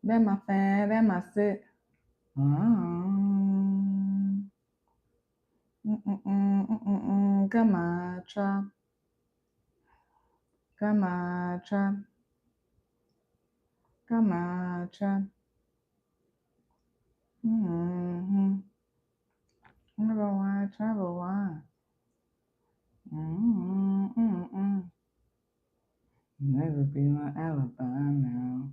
That my fan, that my sit. Gamacha. Gamacha. Gamacha. Travel wide, travel wide. Never be my alibi now.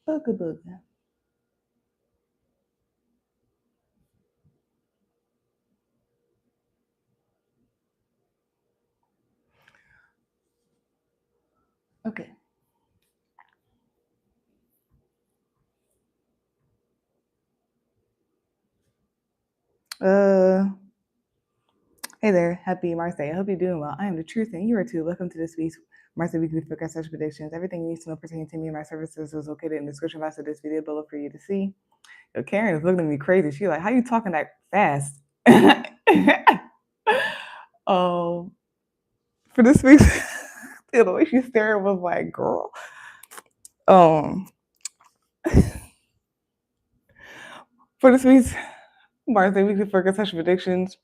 Booga booga. Okay. Hey there, Happy Mars Day. I hope you're doing well. I am the truth and you are too. Welcome to this week's Mars Day Weekly Forecast Search Predictions. Everything you need to know pertaining to me and my services is located in the description box of this video below for you to see. Yo, Karen is looking at me crazy. She's like, how you talking that fast? Oh, for this week's, the way she's staring was like, girl. For this week's Mars Day Weekly Forecast Search Predictions,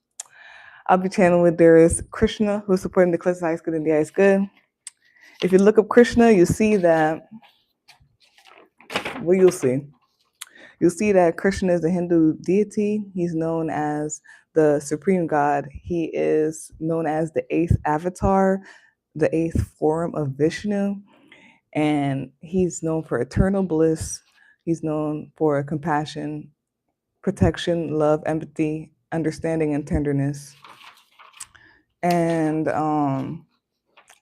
I'll be channeling with there is Krishna, who's supporting the Cliffs High School India is good. If you look up Krishna, you see that, well, you'll see that Krishna is a Hindu deity. He's known as the supreme god. He is known as the 8th avatar, the 8th form of Vishnu, and he's known for eternal bliss. He's known for compassion, protection, love, empathy, understanding, and tenderness. And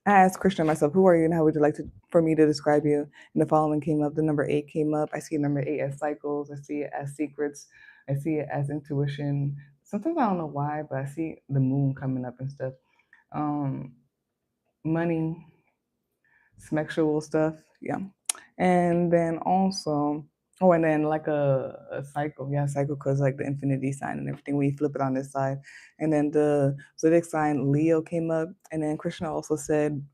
I asked Krishna myself, who are you and how would you like for me to describe you? And the following came up. The number 8 came up. I see number 8 as cycles. I see it as secrets. I see it as intuition. Sometimes I don't know why, but I see the moon coming up and stuff. Money, sexual stuff. Yeah. And then also, and then like a cycle. Yeah, cycle, because like the infinity sign and everything, when you flip it on this side. And then the zodiac sign Leo came up. And then Krishna also said,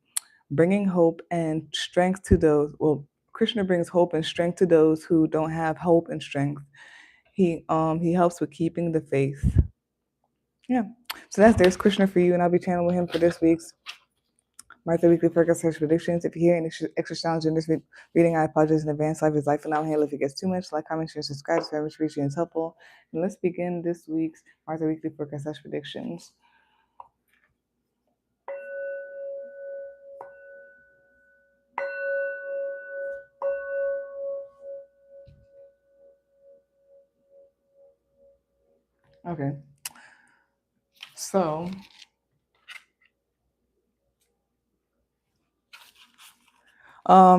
bringing hope and strength to those. Well, Krishna brings hope and strength to those who don't have hope and strength. He helps with keeping the faith. Yeah. So there's Krishna for you, and I'll be channeling him for this week's Martha Weekly Forecast Search Predictions. If you hear any extra sounds in this reading, I apologize in advance. Life is life, and I'll handle if it gets too much. Like, comment, share, subscribe. If every reaching is helpful. And let's begin this week's Martha Weekly Forecast Search Predictions. Okay. So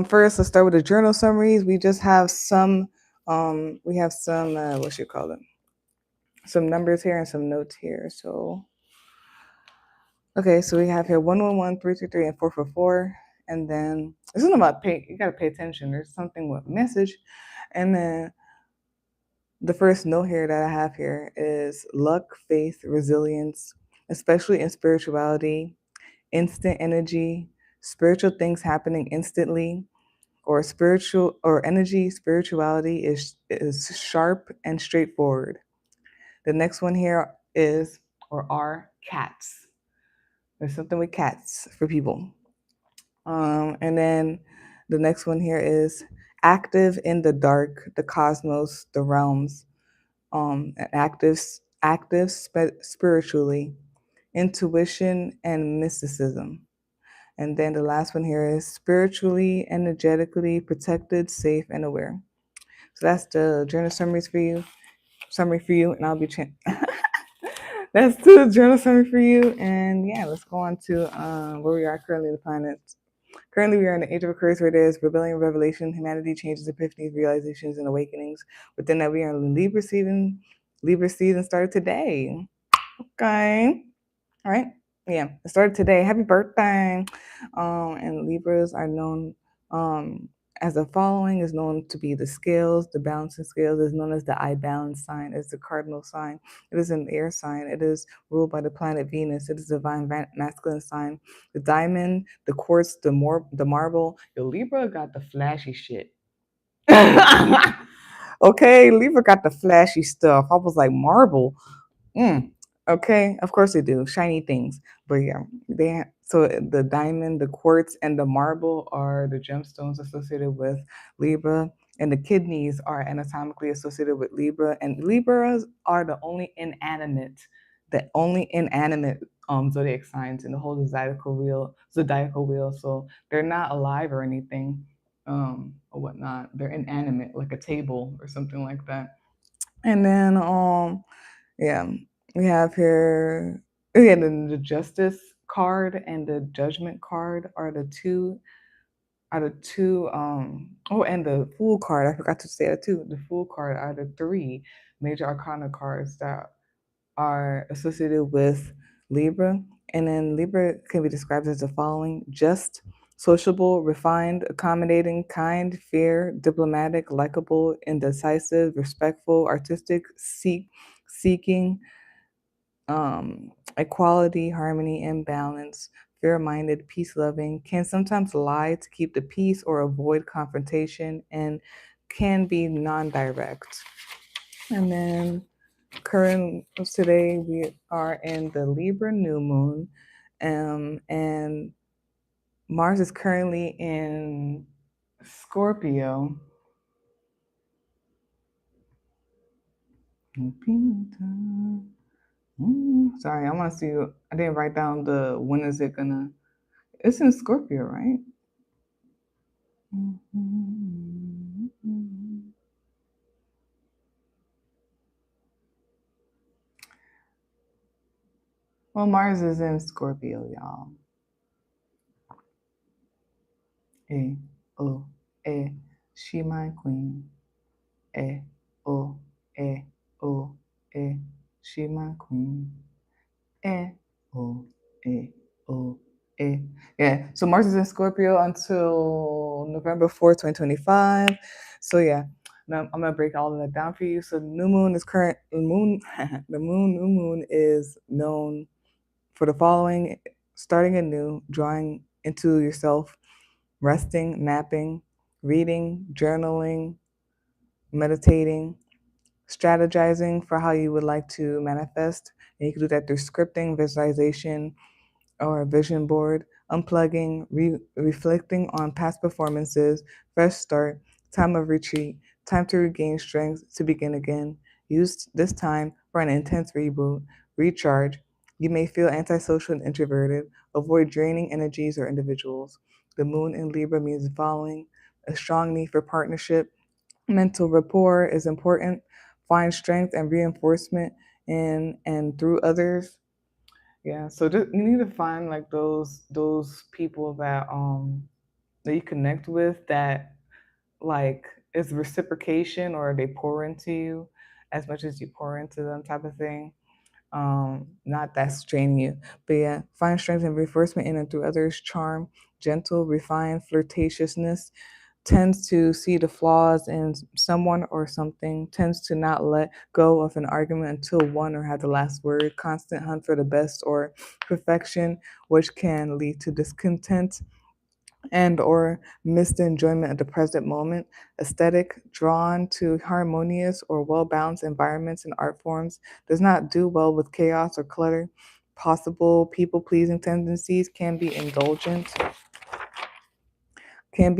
first, let's start with the journal summaries. We just have some, what you call them? Some numbers here and some notes here. So, okay, so we have here 111, 333, and 444. And then this isn't about you got to pay attention. There's something with message. And then The first note here that I have here is luck, faith, resilience, especially in spirituality, instant energy, spiritual things happening instantly, or spiritual or energy, spirituality is sharp and straightforward. The next one here is or are cats. There's something with cats for people. And then the next one here is active in the dark, the cosmos, the realms, active, spiritually, intuition and mysticism. And then the last one here is spiritually, energetically protected, safe, and aware. So that's the journal summary for you, and I'll be that's the journal summary for you. And yeah, let's go on to where we are currently in the planet. Currently, we are in the age of Aquarius, where there is rebellion, revelation, humanity, changes, epiphanies, realizations, and awakenings. Within that, we are in Libra season. Libra season started today. Okay. All right. Yeah, it started today. Happy birthday. And Libras are known as the following is known to be the scales, the balancing scales is known as the I balance sign. It's the cardinal sign. It is an air sign. It is ruled by the planet Venus. It is a divine masculine sign. The diamond, the quartz, the marble. Your Libra got the flashy shit. Okay, Libra got the flashy stuff. I was like, marble. Mm, okay, of course they do shiny things, but yeah, so the diamond, the quartz, and the marble are the gemstones associated with Libra, and the kidneys are anatomically associated with Libra, and Libras are the only inanimate zodiac signs in the whole zodiacal wheel. So they're not alive or anything, or whatnot. They're inanimate, like a table or something like that. And then yeah, we have here. Oh, yeah, the Justice card and the Judgment card are the two. Oh, and the Fool card. I forgot to say that too. The Fool card are the three major Arcana cards that are associated with Libra. And then Libra can be described as the following: just, sociable, refined, accommodating, kind, fair, diplomatic, likable, indecisive, respectful, artistic, seeking, equality, harmony, and balance, fair minded, peace loving, can sometimes lie to keep the peace or avoid confrontation, and can be non direct. And then current today we are in the Libra new moon, and Mars is currently in Scorpio. Sorry, I want to see. I didn't write down the when is it gonna. It's in Scorpio, right? Well, Mars is in Scorpio, y'all. Eh, oh, eh, she my queen. Eh, oh, eh, oh, eh, she my queen. Eh, oh, eh, oh, eh. Yeah, so Mars is in Scorpio until November 4th, 2025. So yeah, now I'm gonna break all of that down for you. So new moon is current moon the new moon is known for the following: starting anew, drawing into yourself, resting, napping, reading, journaling, meditating, strategizing for how you would like to manifest. And you can do that through scripting, visualization, or a vision board, unplugging, reflecting on past performances, fresh start, time of retreat, time to regain strength to begin again. Use this time for an intense reboot, recharge. You may feel antisocial and introverted. Avoid draining energies or individuals. The moon in Libra means the following: a strong need for partnership. Mental rapport is important. Find strength and reinforcement in and through others. Yeah, so you need to find like those people that you connect with, that like is reciprocation, or they pour into you as much as you pour into them, type of thing. Not that's draining you, but yeah, find strength and reinforcement in and through others. Charm, gentle, refined, flirtatiousness, tends to see the flaws in someone or something, tends to not let go of an argument until one or had the last word, constant hunt for the best or perfection, which can lead to discontent and or missed enjoyment of the present moment, aesthetic, drawn to harmonious or well-balanced environments and art forms, does not do well with chaos or clutter. Possible people-pleasing tendencies can be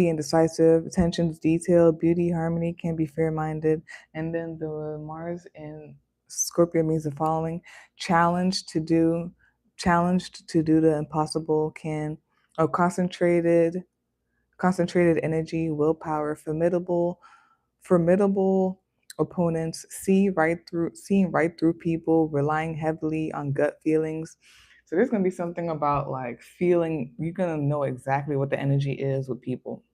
indecisive, attention to detail, beauty, harmony, can be fair-minded. And then the Mars in Scorpio means the following: challenged to do, challenged to do the impossible, can, or concentrated energy, willpower, formidable opponents, seeing right through people, relying heavily on gut feelings. So there's gonna be something about like feeling. You're gonna know exactly what the energy is with people,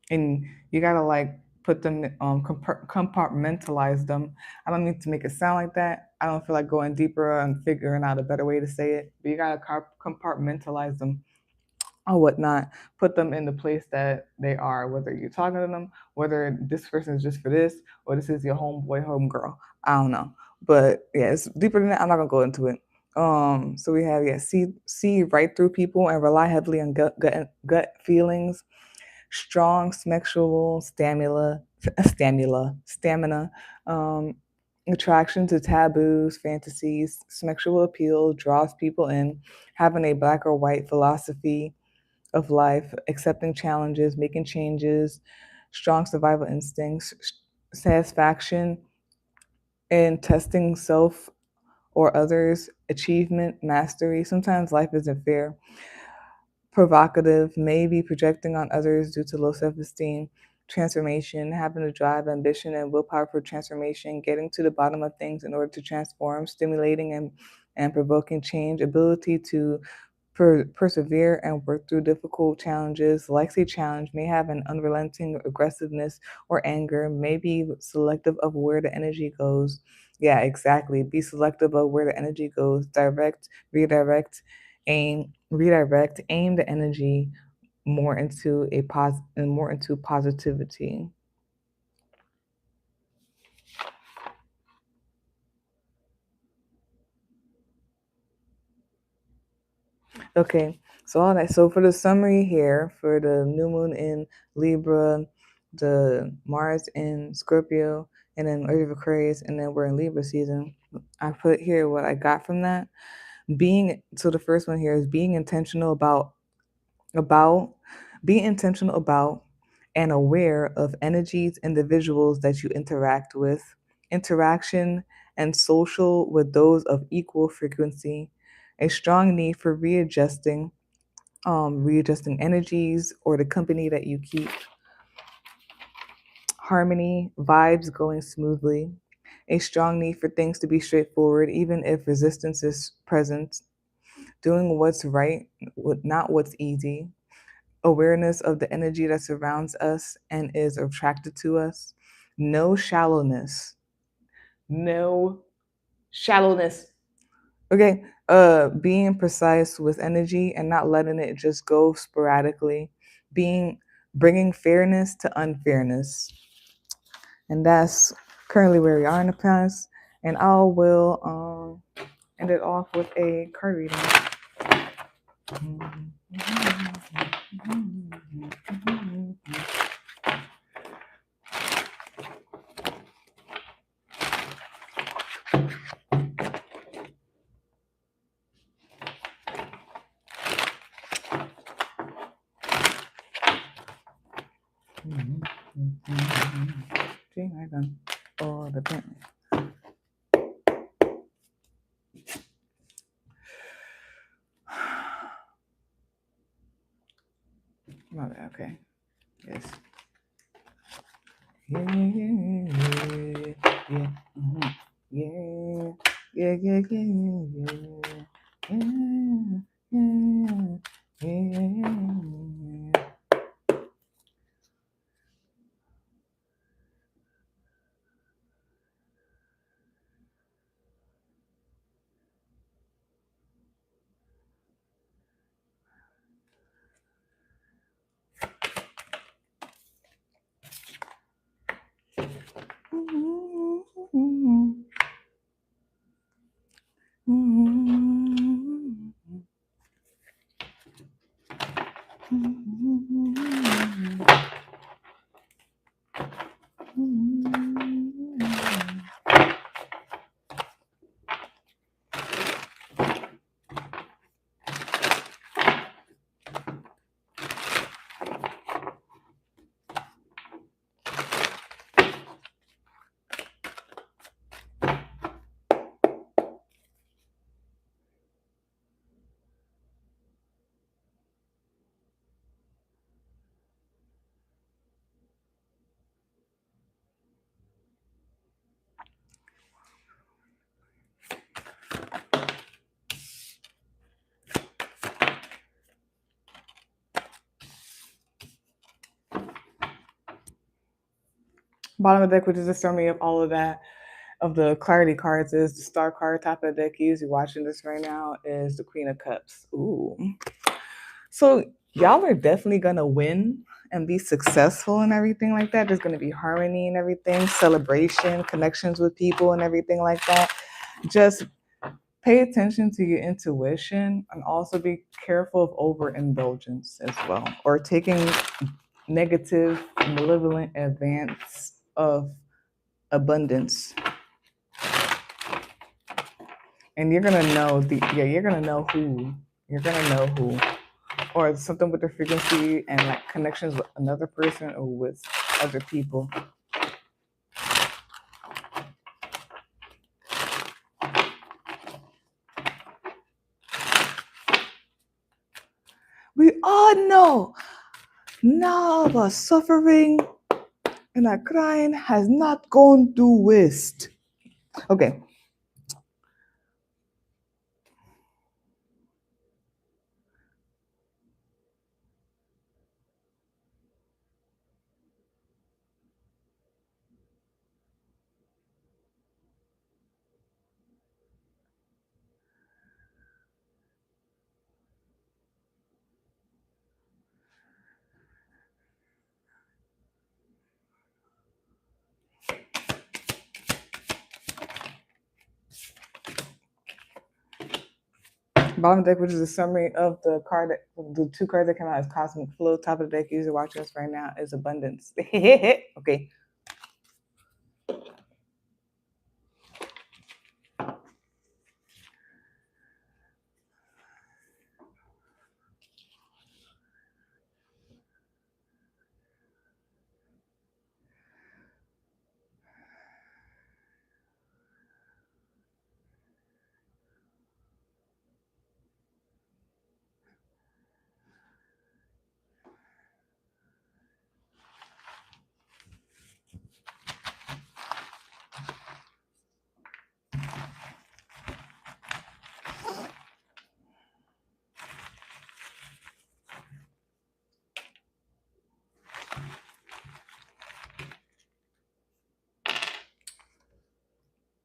and you gotta like put them compartmentalize them. I don't need to make it sound like that. I don't feel like going deeper and figuring out a better way to say it. But you gotta compartmentalize them or whatnot, put them in the place that they are, whether you're talking to them, whether this person is just for this, or this is your homeboy, homegirl. I don't know. But yeah, it's deeper than that. I'm not gonna go into it. So we have, see right through people and rely heavily on gut feelings, strong sexual stamina, um, attraction to taboos, fantasies, sexual appeal draws people in, having a black or white philosophy of life, accepting challenges, making changes, strong survival instincts, satisfaction in testing self or others, achievement, mastery. Sometimes life isn't fair. Provocative, maybe projecting on others due to low self esteem. Transformation, having a drive, ambition, and willpower for transformation, getting to the bottom of things in order to transform, stimulating and provoking change, ability to persevere and work through difficult challenges, likes a challenge, may have an unrelenting aggressiveness or anger, may be selective of where the energy goes. Yeah, exactly. Be selective of where the energy goes. Aim the energy more into positivity. Okay, so all that. So for the summary here, for the new moon in Libra, the Mars in Scorpio, and then Earth of Aquarius, and then we're in Libra season. I put here what I got from that. The first one here is about being intentional about and aware of energies, individuals that you interact with, interaction and social with those of equal frequency, a strong need for readjusting energies or the company that you keep, harmony, vibes going smoothly, a strong need for things to be straightforward, even if resistance is present, doing what's right, not what's easy, awareness of the energy that surrounds us and is attracted to us, no shallowness, no shallowness. Okay, being precise with energy and not letting it just go sporadically, being bringing fairness to unfairness, and that's currently where we are in the past. And I will end it off with a card reading. See, I done all the things. My bad, okay. Yes. Yeah, yeah, yeah, yeah, yeah, yeah, yeah, yeah, yeah, yeah. Bottom of the deck, which is a summary of all of that, of the clarity cards, is the star card. Top of the deck, you're watching this right now, is the Queen of Cups. Ooh. So y'all are definitely gonna win and be successful and everything like that. There's gonna be harmony and everything, celebration, connections with people and everything like that. Just pay attention to your intuition and also be careful of overindulgence as well, or taking negative, malevolent advance of abundance. And you're gonna know you're gonna know who. You're gonna know who. Or something with the frequency and like connections with another person or with other people. We all know now the suffering and our crying has not gone to waste. Okay. Bottom deck, which is a summary of the two cards that came out as Cosmic Flow. Top of the deck, user watching us right now, is Abundance. Okay.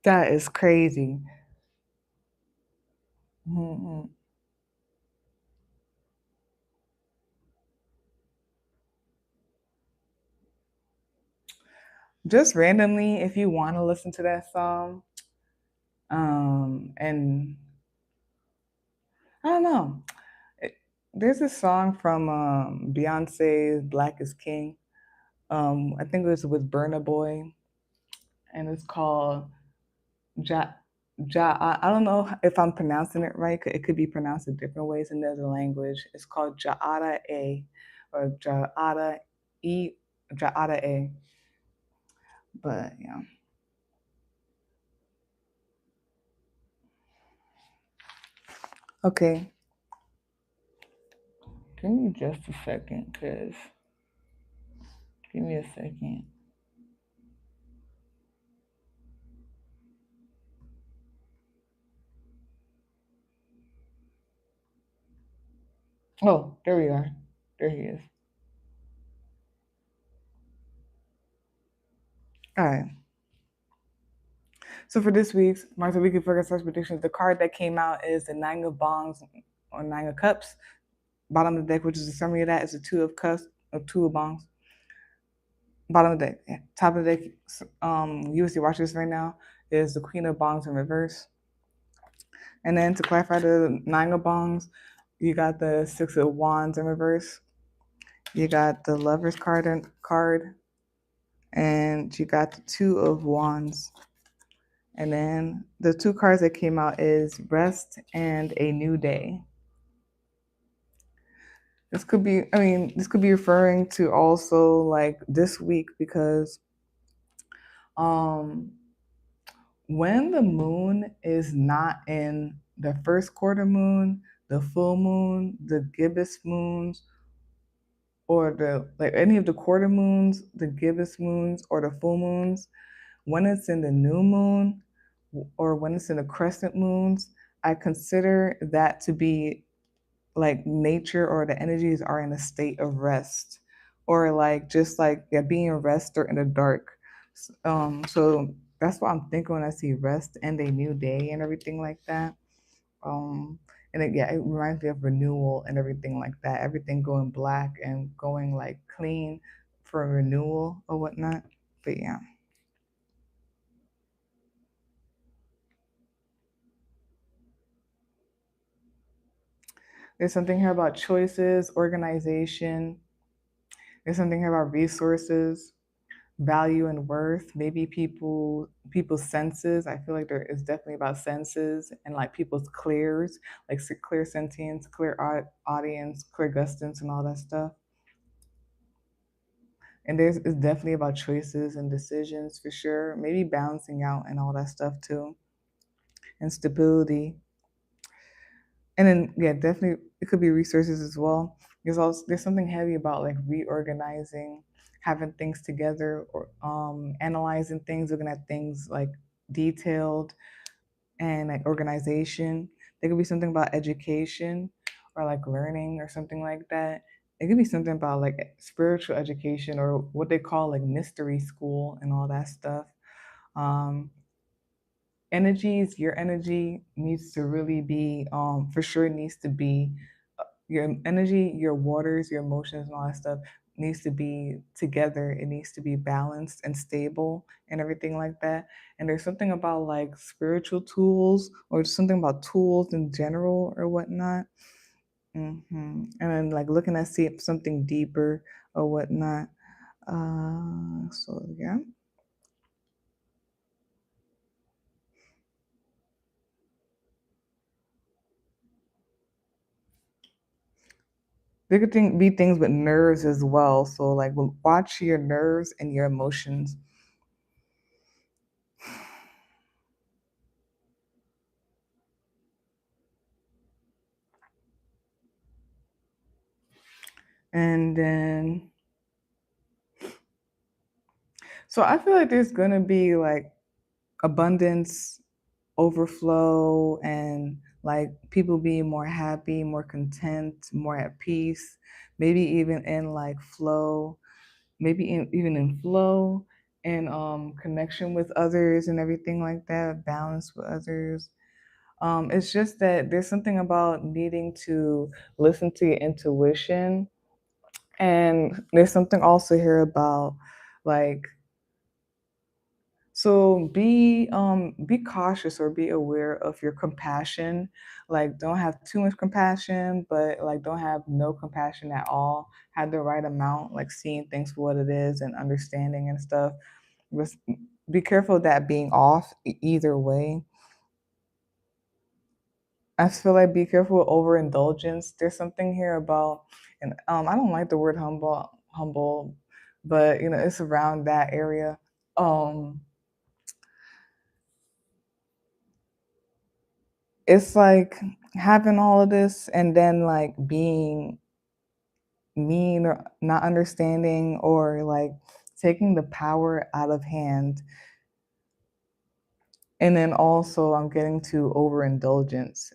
That is crazy. Mm-hmm. Just randomly, if you want to listen to that song, and I don't know, there's a song from Beyonce's "Black Is King." I think it was with Burna Boy, and it's called Ja. I don't know if I'm pronouncing it right. It could be pronounced in different ways in another language. It's called Ja'ada A, or Ja'ada E, Ja'ada A. But yeah. Okay. Give me just a second, cause give me a second. Oh, there we are. There he is. All right. So for this week's Martha Weekly Forecast predictions, the card that came out is the Nine of Bongs or Nine of Cups. Bottom of the deck, which is a summary of that, is the Two of Cups or Two of Bongs. Bottom of the deck. Yeah. Top of the deck, USD watch this right now, is the Queen of Bongs in reverse. And then to clarify the nine of bongs, you got the six of wands in reverse. You got the lovers card, and you got the two of wands. And then the two cards that came out is rest and a new day. This could be, I mean, this could be referring to also like this week because um when the moon is not in the first quarter moon, the full moon, the gibbous moons, or the like any of the quarter moons, the gibbous moons, or the full moons, when it's in the new moon or when it's in the crescent moons, I consider that to be like nature or the energies are in a state of rest or like just like yeah, being in rest or in the dark. So that's what I'm thinking when I see rest and a new day and everything like that. Um, and yeah, it reminds me of renewal and everything like that. Everything going black and going like clean for renewal or whatnot. But yeah. There's something here about choices, organization. There's something here about resources, value and worth. Maybe people's senses. I feel like there is definitely about senses and like people's clears, like clear sentience, clear audience, clear gustance, and all that stuff. And there's it's definitely about choices and decisions for sure. Maybe balancing out and all that stuff too, and stability. And then yeah, definitely it could be resources as well. There's something heavy about like reorganizing, having things together, or analyzing things, looking at things like detailed and like organization. There could be something about education or like learning or something like that. It could be something about like spiritual education or what they call like mystery school and all that stuff. Um, Energies, your energy needs to really be for sure needs to be your energy, your waters, your emotions, and all that stuff needs to be together. It needs to be balanced and stable and everything like that. And there's something about like spiritual tools or something about tools in general or whatnot. And then like looking at see something deeper or whatnot. So yeah. There could be things with nerves as well. So like watch your nerves and your emotions. And then so I feel like there's gonna be like abundance, overflow, and like people being more happy, more content, more at peace, maybe even in like flow, maybe even in flow and connection with others and everything like that, balance with others. It's just that there's something about needing to listen to your intuition. And there's something also here about like so be cautious or be aware of your compassion. Like don't have too much compassion, but like don't have no compassion at all. Have the right amount, like seeing things for what it is and understanding and stuff. Just be careful of that being off either way. I feel like be careful with overindulgence. There's something here about, and I don't like the word humble, but you know it's around that area. Um, it's like having all of this and then like being mean or not understanding or like taking the power out of hand. And then also I'm getting to overindulgence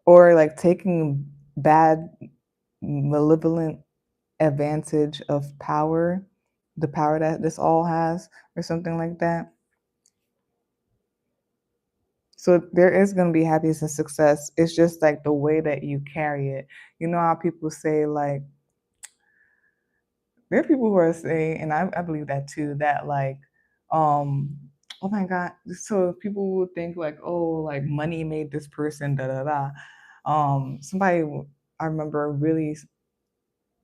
or like taking bad, malevolent advantage of power, the power that this all has, or something like that. So there is going to be happiness and success. It's just like the way that you carry it. You know how people say, like, there are people who are saying, and I believe that too, that like, oh my god, so people would think like, oh, like money made this person da da da. Somebody, I remember really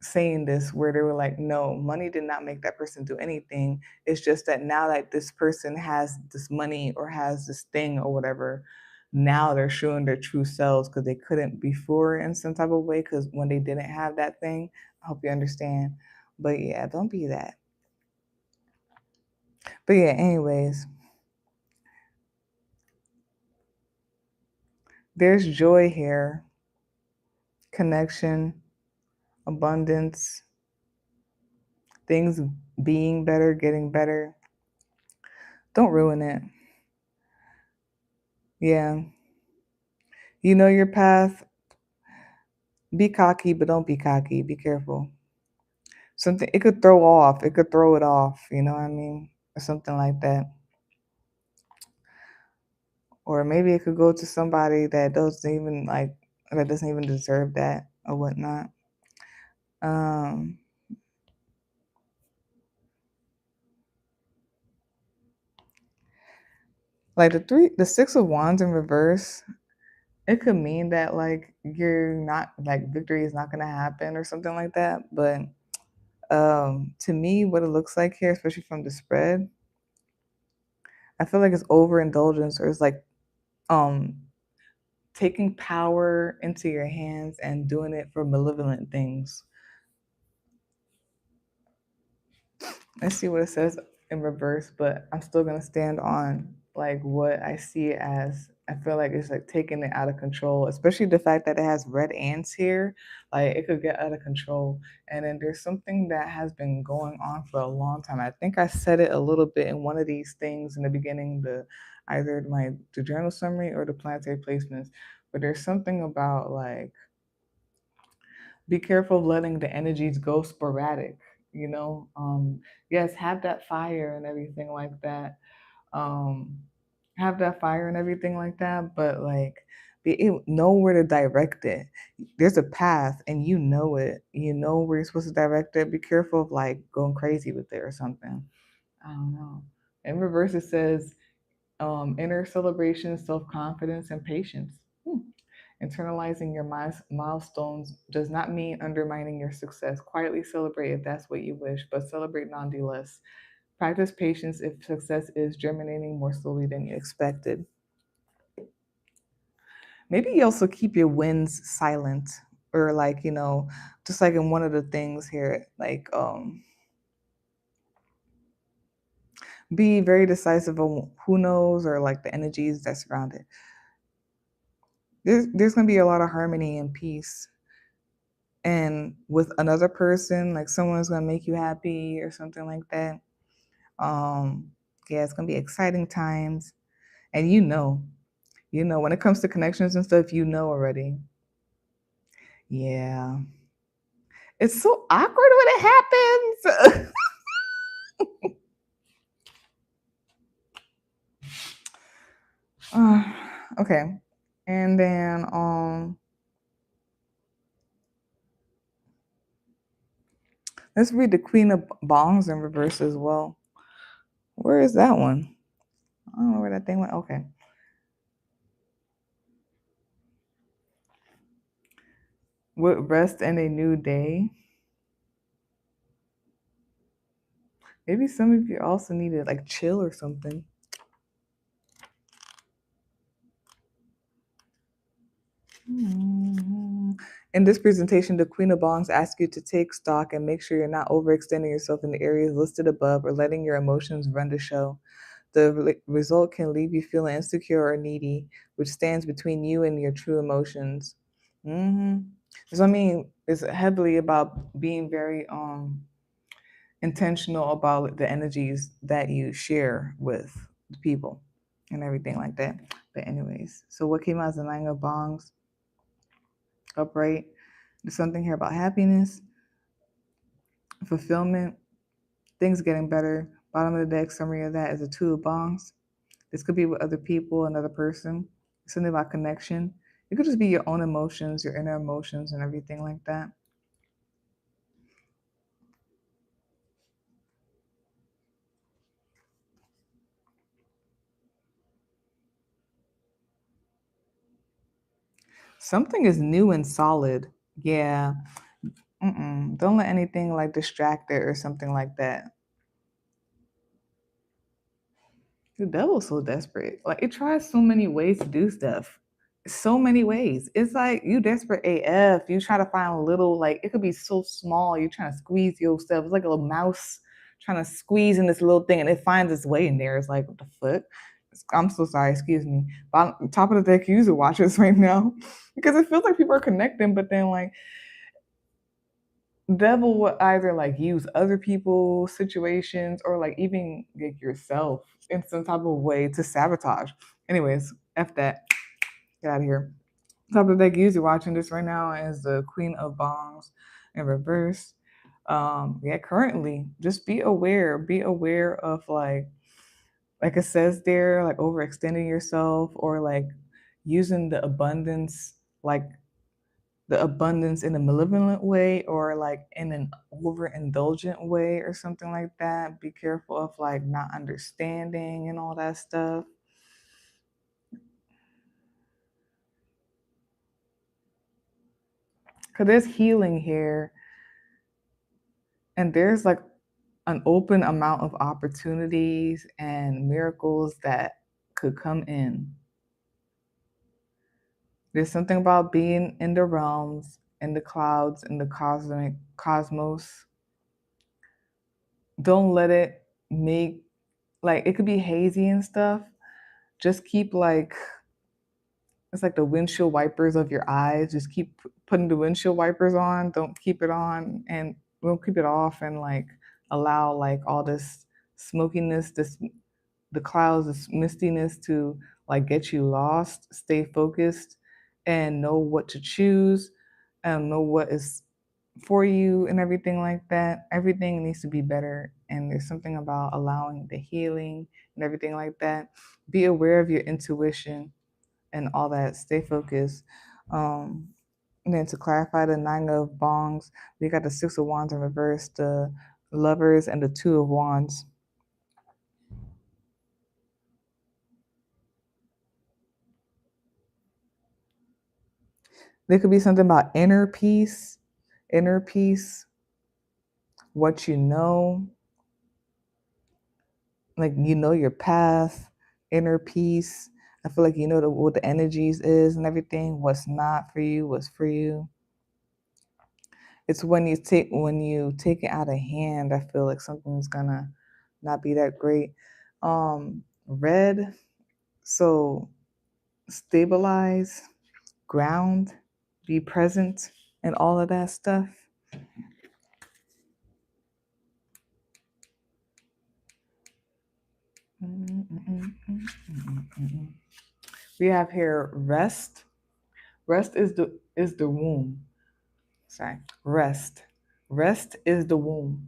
saying this, where they were like, no, money did not make that person do anything. It's just that now that this person has this money or has this thing or whatever, now they're showing their true selves because they couldn't before in some type of way, because when they didn't have that thing. I hope you understand. But yeah, don't be that. But yeah, anyways, there's joy here, connection, abundance, things being better, getting better. Don't ruin it. Yeah. You know your path. Be cocky, but don't be cocky. Be careful. Something it could throw off. It could throw it off. You know what I mean? Or something like that. Or maybe it could go to somebody that doesn't even deserve that or whatnot. Um, like the 6 of Wands in reverse. It could mean that like you're not like victory is not gonna happen or something like that. But to me, what it looks like here, especially from the spread, I feel like it's overindulgence, or it's like um taking power into your hands and doing it for malevolent things. Let's see what it says in reverse, but I'm still gonna stand on like what I see as. I feel like it's like taking it out of control, especially the fact that it has red ants here. Like it could get out of control. And then there's something that has been going on for a long time. I think I said it a little bit in one of these things in the beginning, either the journal summary or the planetary placements. But there's something about like be careful of letting the energies go sporadic, you know. Yes, have that fire and everything like that. um have that fire and everything like that, but like know where to direct it. There's a path and you know it, you know where you're supposed to direct it. Be careful of like going crazy with it or something. I don't know. In reverse it says inner celebration, self-confidence, and patience. Internalizing your milestones does not mean undermining your success. Quietly celebrate if that's what you wish, but celebrate nonetheless. Practice patience if success is germinating more slowly than you expected. Maybe you also keep your wins silent, or like, just like in one of the things here, like be very decisive on who knows, or like the energies that surround it. There's going to be a lot of harmony and peace, and with another person, like someone's going to make you happy or something like that. um yeah, it's going to be exciting times. And when it comes to connections and stuff, already. Yeah, it's so awkward when it happens. Okay, and then let's read the Queen of Bongs in reverse as well. Where is that one? I don't know where that thing went. Okay. With rest and a new day. Maybe some of you also need to like chill or something. In this presentation, the Queen of Bongs asks you to take stock and make sure you're not overextending yourself in the areas listed above or letting your emotions run the show. The result can leave you feeling insecure or needy, which stands between you and your true emotions. So I mean, it's heavily about being very intentional about the energies that you share with the people and everything like that. But anyways, so what came out as the Nine of Bongs? Upright. There's something here about happiness, fulfillment, things getting better. Bottom of the deck, summary of that is a Two of Bongs. This could be with other people, another person. Something about connection. It could just be your own emotions, your inner emotions, and everything like that. Something is new and solid. Yeah. Don't let anything like distract it or something like that. The devil's so desperate. Like it tries so many ways to do stuff. So many ways. It's like you desperate AF. You try to find a little like it could be so small. You trying to squeeze yourself. It's like a little mouse trying to squeeze in this little thing, and it finds its way in there. It's like what the fuck. I'm so sorry. Excuse me. But on top of the deck user watches right now because it feels like people are connecting, but then like devil will either like use other people's situations or like even like yourself in some type of way to sabotage. Anyways, F that. Get out of here. Top of the deck user watching this right now is the Queen of Bongs in reverse. Yeah, currently just be aware of like it says there, like overextending yourself or like using the abundance in a malevolent way or like in an overindulgent way or something like that. Be careful of like not understanding and all that stuff. Because there's healing here and there's like an open amount of opportunities and miracles that could come in. There's something about being in the realms, in the clouds, in the cosmic cosmos. Don't let it make like it could be hazy and stuff. Just keep like it's like the windshield wipers of your eyes. Just keep putting the windshield wipers on. Don't keep it on and don't keep it off and like allow like all this smokiness, this the clouds, this mistiness to like get you lost. Stay focused and know what to choose and know what is for you and everything like that. Everything needs to be better. And there's something about allowing the healing and everything like that. Be aware of your intuition and all that. Stay focused. Um, and then to clarify the nine of bongs, we got the six of wands in reverse, the lovers, and the two of wands. There could be something about inner peace, what you know, like you know your path, inner peace. I feel like you know what the energies is and everything, what's not for you, what's for you. It's when you take it out of hand, I feel like something's gonna not be that great. Red, so stabilize, ground, be present, and all of that stuff. We have here rest. Rest is the womb. Sorry, rest. Rest is the womb,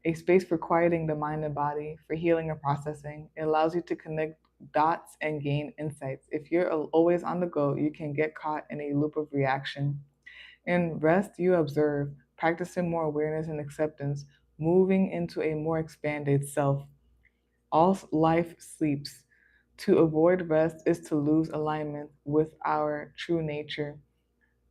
a space for quieting the mind and body, for healing and processing. It allows you to connect dots and gain insights. If you're always on the go, you can get caught in a loop of reaction. In rest, you observe, practicing more awareness and acceptance, moving into a more expanded self. All life sleeps. To avoid rest is to lose alignment with our true nature.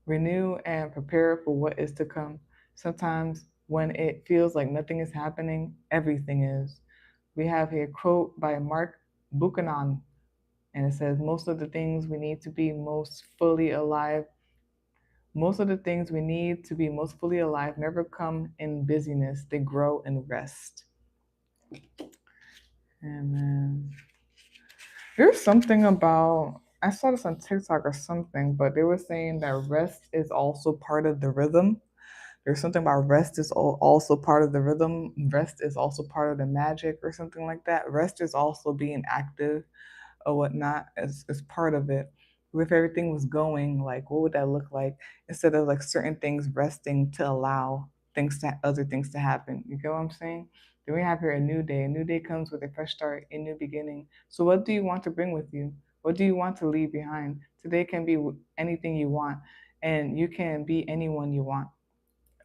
Renew and prepare for what is to come. Sometimes when it feels like nothing is happening, everything is. We have here a quote by Mark Buchanan, and it says, most of the things we need to be most fully alive, most of the things we need to be most fully alive never come in busyness, they grow in rest. And then there's something about, I saw this on TikTok or something, but they were saying that rest is also part of the rhythm. There's something about rest is also part of the rhythm. Rest is also part of the magic or something like that. Rest is also being active or whatnot as part of it. If everything was going, like what would that look like instead of like certain things resting to allow other things to happen? You get what I'm saying? Then we have here a new day. A new day comes with a fresh start, a new beginning. So what do you want to bring with you? What do you want to leave behind? Today can be anything you want, and you can be anyone you want.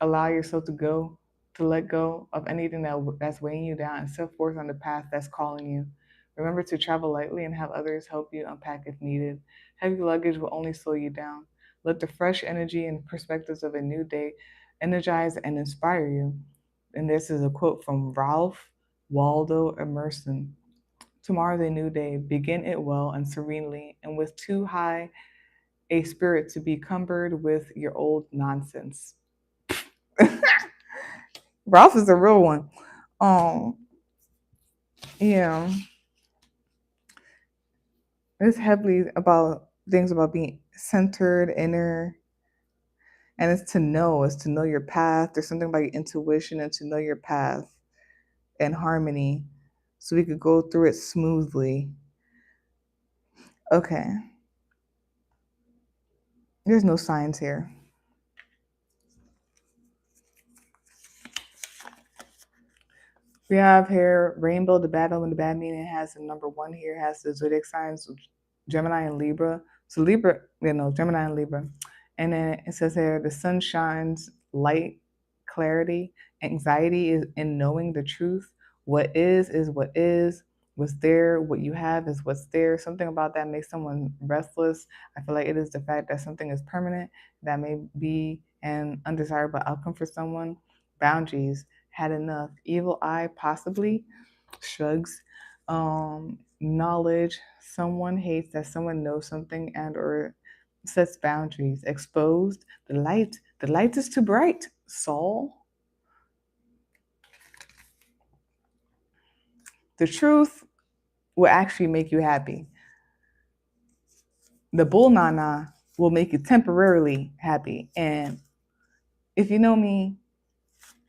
Allow yourself to let go of anything that's weighing you down and step forth on the path that's calling you. Remember to travel lightly and have others help you unpack if needed. Heavy luggage will only slow you down. Let the fresh energy and perspectives of a new day energize and inspire you. And this is a quote from Ralph Waldo Emerson. Tomorrow's a new day. Begin it well and serenely, and with too high a spirit to be cumbered with your old nonsense. Ralph is a real one. Um, yeah, it's heavily about things about being centered, inner, and it's to know your path. There's something about your intuition and to know your path and harmony, so we could go through it smoothly. Okay, there's no signs here. We have here Rainbow, the bad omen, the bad meaning has the number one here, has the zodiac signs Gemini and Libra. So Libra, Gemini and Libra. And then it says here the sun shines light, clarity. Anxiety is in knowing the truth. What is what is. What's there, what you have is what's there. Something about that makes someone restless. I feel like it is the fact that something is permanent that may be an undesirable outcome for someone. Boundaries, had enough. Evil eye, possibly. Shrugs. Knowledge, someone hates that someone knows something and or sets boundaries. Exposed, the light is too bright. Soul, the truth will actually make you happy. The bull nana will make you temporarily happy. And if you know me,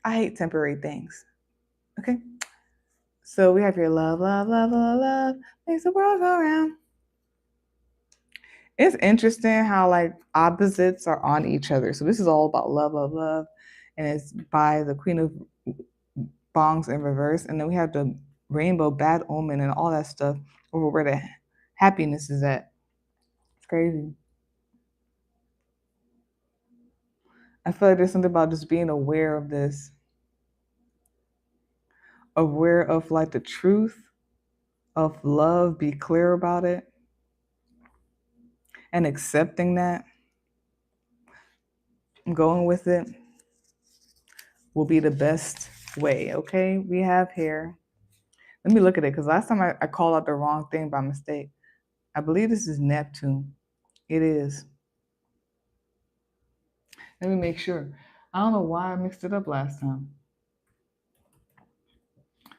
I hate temporary things. Okay? So we have your love, love, love, love, love makes the world go round. It's interesting how like opposites are on each other. So this is all about love, love, love, and it's by the Queen of Bongs in reverse, and then we have the rainbow, bad omen, and all that stuff over where the happiness is at. It's crazy. I feel like there's something about just being aware of this, aware of like the truth of love, be clear about it, and accepting that, going with it will be the best way. Okay, we have here. Let me look at it because last time I called out the wrong thing by mistake. I believe this is Neptune. It is. Let me make sure. I don't know why I mixed it up last time.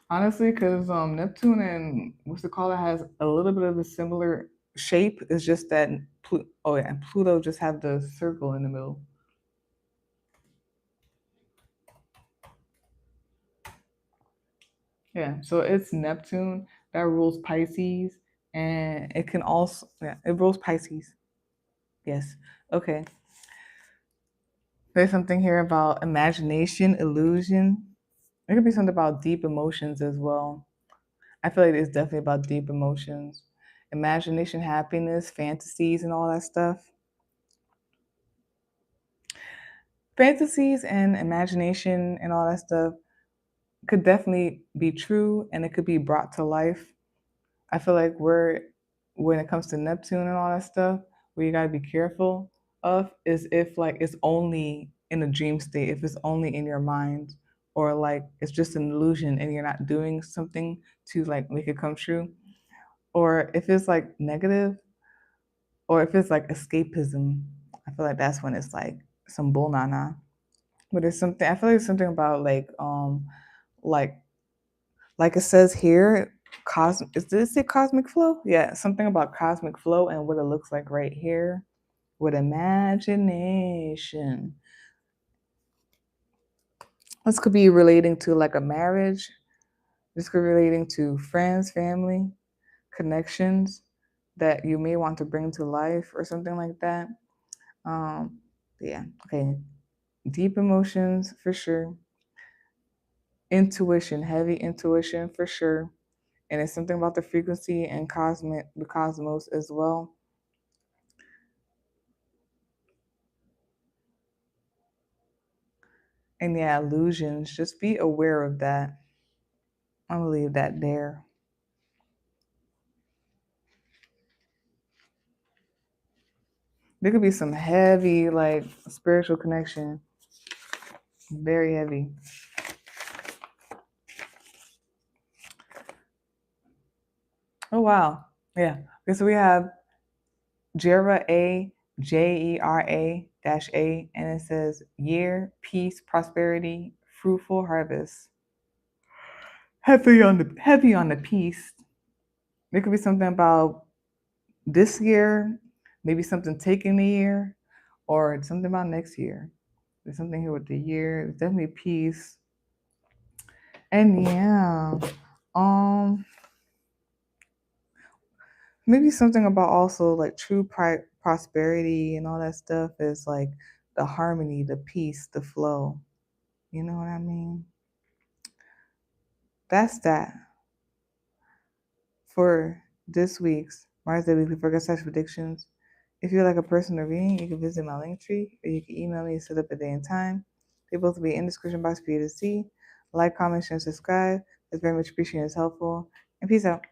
Honestly, because Neptune and what's it called? It has a little bit of a similar shape. It's just that Pluto just have the circle in the middle. Yeah, so it's Neptune that rules Pisces, and it can also it rules Pisces. Yes. Okay. There's something here about imagination, illusion. There could be something about deep emotions as well. I feel like it's definitely about deep emotions, imagination, happiness, fantasies, and all that stuff. Fantasies and imagination and all that stuff could definitely be true and it could be brought to life. I feel like when it comes to Neptune and all that stuff, where you gotta be careful of is if like it's only in a dream state, if it's only in your mind, or like it's just an illusion and you're not doing something to like make it come true, or if it's like negative, or if it's like escapism. I feel like that's when it's like some bull nana. But there's something I feel like there's something about like like it says here, cosmic is this it cosmic flow? Yeah, something about cosmic flow and what it looks like right here with imagination. This could be relating to like a marriage. This could be relating to friends, family, connections that you may want to bring to life or something like that. Yeah, okay. Deep emotions for sure. Intuition, heavy intuition for sure. And it's something about the frequency and the cosmos as well. And yeah, illusions. Just be aware of that. I'm gonna leave that there. There could be some heavy, like, spiritual connection. Very heavy. Oh, wow. Yeah. Okay, so we have Jera A, Jera -A, and it says year, peace, prosperity, fruitful harvest. Heavy on the peace. There could be something about this year, maybe something taking the year, or something about next year. There's something here with the year. There's definitely peace. And yeah, maybe something about also like true prosperity and all that stuff is like the harmony, the peace, the flow. You know what I mean? That's that for this week's Mars Day Weekly Forecast Predictions. If you'd like a personal reading, you can visit my link tree or you can email me and set up a day and time. They both will be in the description box for you to see. Like, comment, share, and subscribe. It's very much appreciated. It's helpful. And peace out.